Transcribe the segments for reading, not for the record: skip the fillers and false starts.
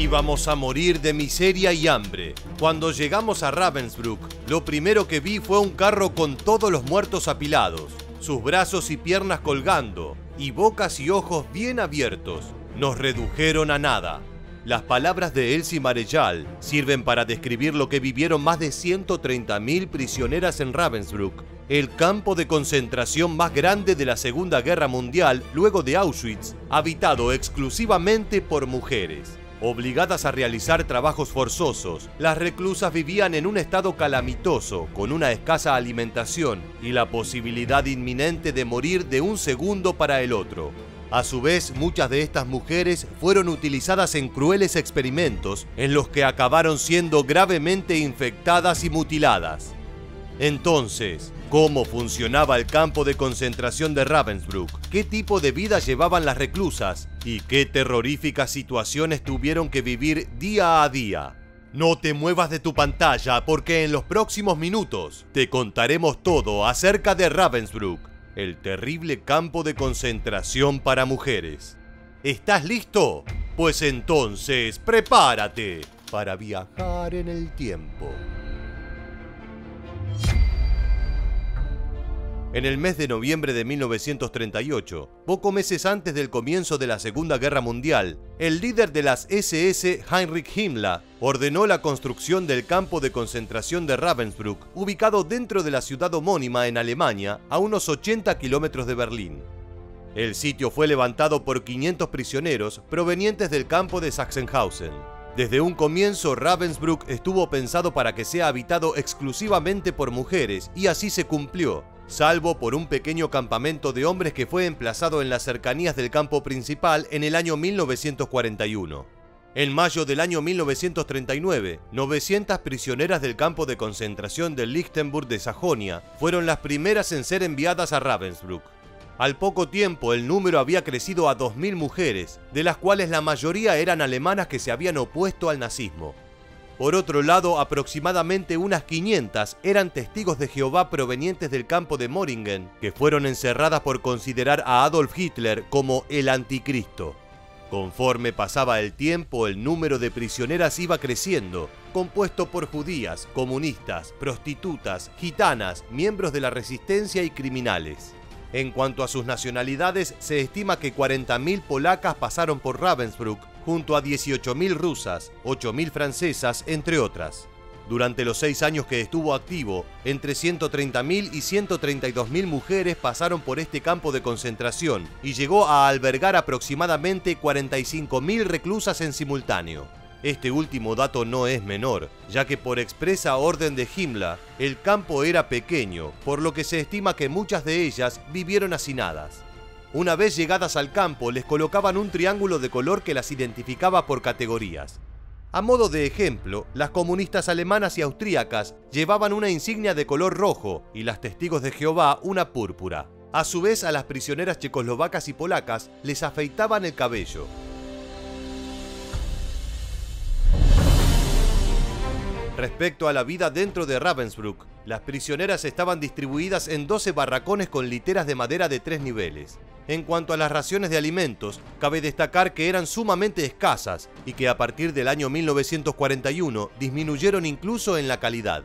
Íbamos a morir de miseria y hambre. Cuando llegamos a Ravensbrück, lo primero que vi fue un carro con todos los muertos apilados, sus brazos y piernas colgando, y bocas y ojos bien abiertos. Nos redujeron a nada. Las palabras de Elsie Marechal sirven para describir lo que vivieron más de 130.000 prisioneras en Ravensbrück, el campo de concentración más grande de la Segunda Guerra Mundial luego de Auschwitz, habitado exclusivamente por mujeres. Obligadas a realizar trabajos forzosos, las reclusas vivían en un estado calamitoso, con una escasa alimentación y la posibilidad inminente de morir de un segundo para el otro. A su vez, muchas de estas mujeres fueron utilizadas en crueles experimentos en los que acabaron siendo gravemente infectadas y mutiladas. Entonces, ¿cómo funcionaba el campo de concentración de Ravensbrück? ¿Qué tipo de vida llevaban las reclusas? ¿Y qué terroríficas situaciones tuvieron que vivir día a día? No te muevas de tu pantalla porque en los próximos minutos te contaremos todo acerca de Ravensbrück, el terrible campo de concentración para mujeres. ¿Estás listo? Pues entonces prepárate para viajar en el tiempo. En el mes de noviembre de 1938, pocos meses antes del comienzo de la Segunda Guerra Mundial, el líder de las SS, Heinrich Himmler, ordenó la construcción del campo de concentración de Ravensbrück, ubicado dentro de la ciudad homónima en Alemania, a unos 80 kilómetros de Berlín. El sitio fue levantado por 500 prisioneros provenientes del campo de Sachsenhausen. Desde un comienzo, Ravensbrück estuvo pensado para que sea habitado exclusivamente por mujeres, y así se cumplió, salvo por un pequeño campamento de hombres que fue emplazado en las cercanías del campo principal en el año 1941. En mayo del año 1939, 900 prisioneras del campo de concentración de Lichtenburg de Sajonia fueron las primeras en ser enviadas a Ravensbrück. Al poco tiempo, el número había crecido a 2.000 mujeres, de las cuales la mayoría eran alemanas que se habían opuesto al nazismo. Por otro lado, aproximadamente unas 500 eran testigos de Jehová provenientes del campo de Moringen, que fueron encerradas por considerar a Adolf Hitler como el anticristo. Conforme pasaba el tiempo, el número de prisioneras iba creciendo, compuesto por judías, comunistas, prostitutas, gitanas, miembros de la resistencia y criminales. En cuanto a sus nacionalidades, se estima que 40.000 polacas pasaron por Ravensbrück, junto a 18.000 rusas, 8.000 francesas, entre otras. Durante los 6 años que estuvo activo, entre 130.000 y 132.000 mujeres pasaron por este campo de concentración y llegó a albergar aproximadamente 45.000 reclusas en simultáneo. Este último dato no es menor, ya que por expresa orden de Himmler, el campo era pequeño, por lo que se estima que muchas de ellas vivieron hacinadas. Una vez llegadas al campo, les colocaban un triángulo de color que las identificaba por categorías. A modo de ejemplo, las comunistas alemanas y austríacas llevaban una insignia de color rojo y las testigos de Jehová una púrpura. A su vez, a las prisioneras checoslovacas y polacas les afeitaban el cabello. Respecto a la vida dentro de Ravensbrück, las prisioneras estaban distribuidas en 12 barracones con literas de madera de 3 niveles. En cuanto a las raciones de alimentos, cabe destacar que eran sumamente escasas y que a partir del año 1941 disminuyeron incluso en la calidad.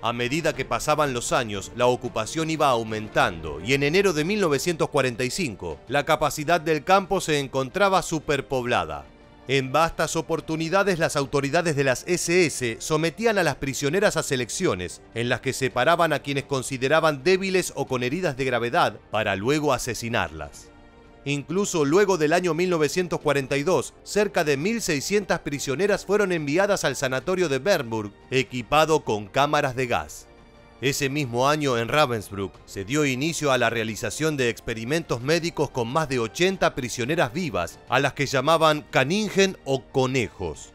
A medida que pasaban los años, la ocupación iba aumentando y en enero de 1945, la capacidad del campo se encontraba superpoblada. En vastas oportunidades, las autoridades de las SS sometían a las prisioneras a selecciones, en las que separaban a quienes consideraban débiles o con heridas de gravedad, para luego asesinarlas. Incluso luego del año 1942, cerca de 1.600 prisioneras fueron enviadas al sanatorio de Bernburg, equipado con cámaras de gas. Ese mismo año en Ravensbrück se dio inicio a la realización de experimentos médicos con más de 80 prisioneras vivas, a las que llamaban Kaninchen o conejos.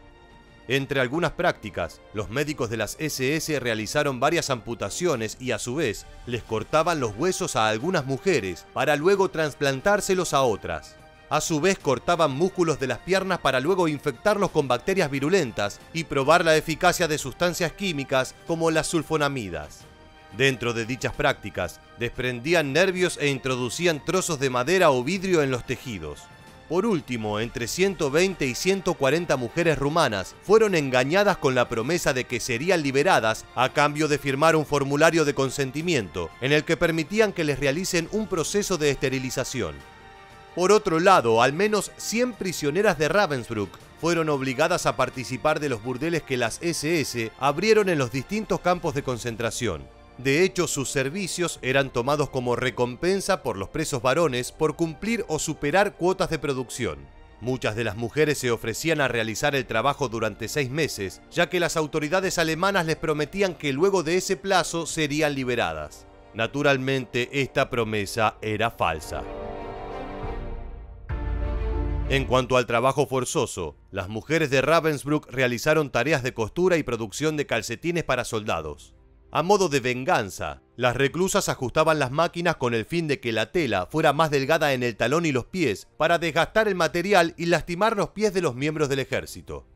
Entre algunas prácticas, los médicos de las SS realizaron varias amputaciones y a su vez les cortaban los huesos a algunas mujeres para luego trasplantárselos a otras. A su vez cortaban músculos de las piernas para luego infectarlos con bacterias virulentas y probar la eficacia de sustancias químicas como las sulfonamidas. Dentro de dichas prácticas, desprendían nervios e introducían trozos de madera o vidrio en los tejidos. Por último, entre 120 y 140 mujeres rumanas fueron engañadas con la promesa de que serían liberadas a cambio de firmar un formulario de consentimiento en el que permitían que les realicen un proceso de esterilización. Por otro lado, al menos 100 prisioneras de Ravensbrück fueron obligadas a participar de los burdeles que las SS abrieron en los distintos campos de concentración. De hecho, sus servicios eran tomados como recompensa por los presos varones por cumplir o superar cuotas de producción. Muchas de las mujeres se ofrecían a realizar el trabajo durante 6 meses, ya que las autoridades alemanas les prometían que luego de ese plazo serían liberadas. Naturalmente, esta promesa era falsa. En cuanto al trabajo forzoso, las mujeres de Ravensbrück realizaron tareas de costura y producción de calcetines para soldados. A modo de venganza, las reclusas ajustaban las máquinas con el fin de que la tela fuera más delgada en el talón y los pies para desgastar el material y lastimar los pies de los miembros del ejército.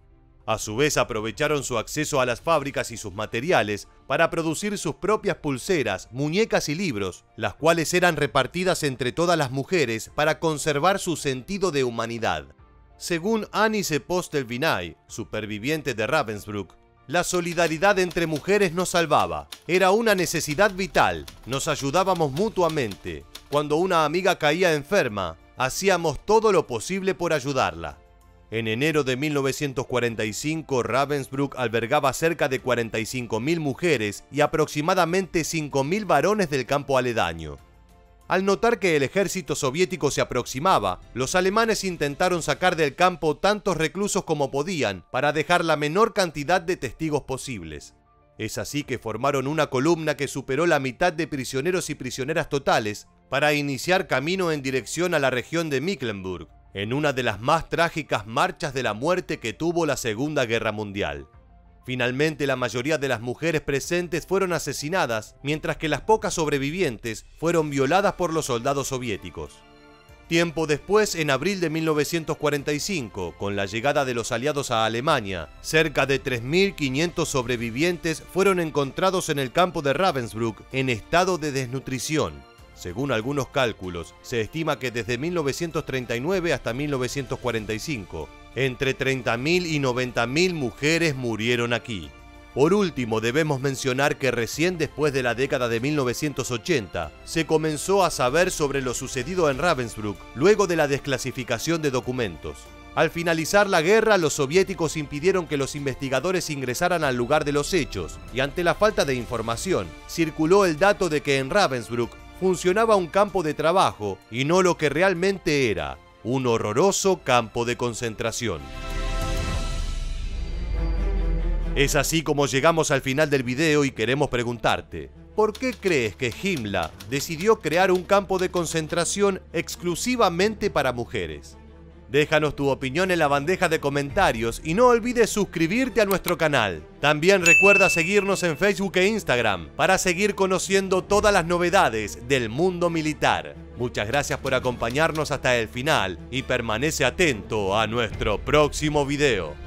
A su vez, aprovecharon su acceso a las fábricas y sus materiales para producir sus propias pulseras, muñecas y libros, las cuales eran repartidas entre todas las mujeres para conservar su sentido de humanidad. Según Annise Postel-Vinay, superviviente de Ravensbrück, la solidaridad entre mujeres nos salvaba. Era una necesidad vital. Nos ayudábamos mutuamente. Cuando una amiga caía enferma, hacíamos todo lo posible por ayudarla. En enero de 1945, Ravensbrück albergaba cerca de 45.000 mujeres y aproximadamente 5.000 varones del campo aledaño. Al notar que el ejército soviético se aproximaba, los alemanes intentaron sacar del campo tantos reclusos como podían para dejar la menor cantidad de testigos posibles. Es así que formaron una columna que superó la mitad de prisioneros y prisioneras totales para iniciar camino en dirección a la región de Mecklenburg, en una de las más trágicas marchas de la muerte que tuvo la Segunda Guerra Mundial. Finalmente, la mayoría de las mujeres presentes fueron asesinadas, mientras que las pocas sobrevivientes fueron violadas por los soldados soviéticos. Tiempo después, en abril de 1945, con la llegada de los aliados a Alemania, cerca de 3.500 sobrevivientes fueron encontrados en el campo de Ravensbrück en estado de desnutrición. Según algunos cálculos, se estima que desde 1939 hasta 1945, entre 30.000 y 90.000 mujeres murieron aquí. Por último, debemos mencionar que recién después de la década de 1980, se comenzó a saber sobre lo sucedido en Ravensbrück luego de la desclasificación de documentos. Al finalizar la guerra, los soviéticos impidieron que los investigadores ingresaran al lugar de los hechos, y ante la falta de información, circuló el dato de que en Ravensbrück funcionaba un campo de trabajo y no lo que realmente era, un horroroso campo de concentración. Es así como llegamos al final del video y queremos preguntarte, ¿por qué crees que Himmler decidió crear un campo de concentración exclusivamente para mujeres? Déjanos tu opinión en la bandeja de comentarios y no olvides suscribirte a nuestro canal. También recuerda seguirnos en Facebook e Instagram para seguir conociendo todas las novedades del mundo militar. Muchas gracias por acompañarnos hasta el final y permanece atento a nuestro próximo video.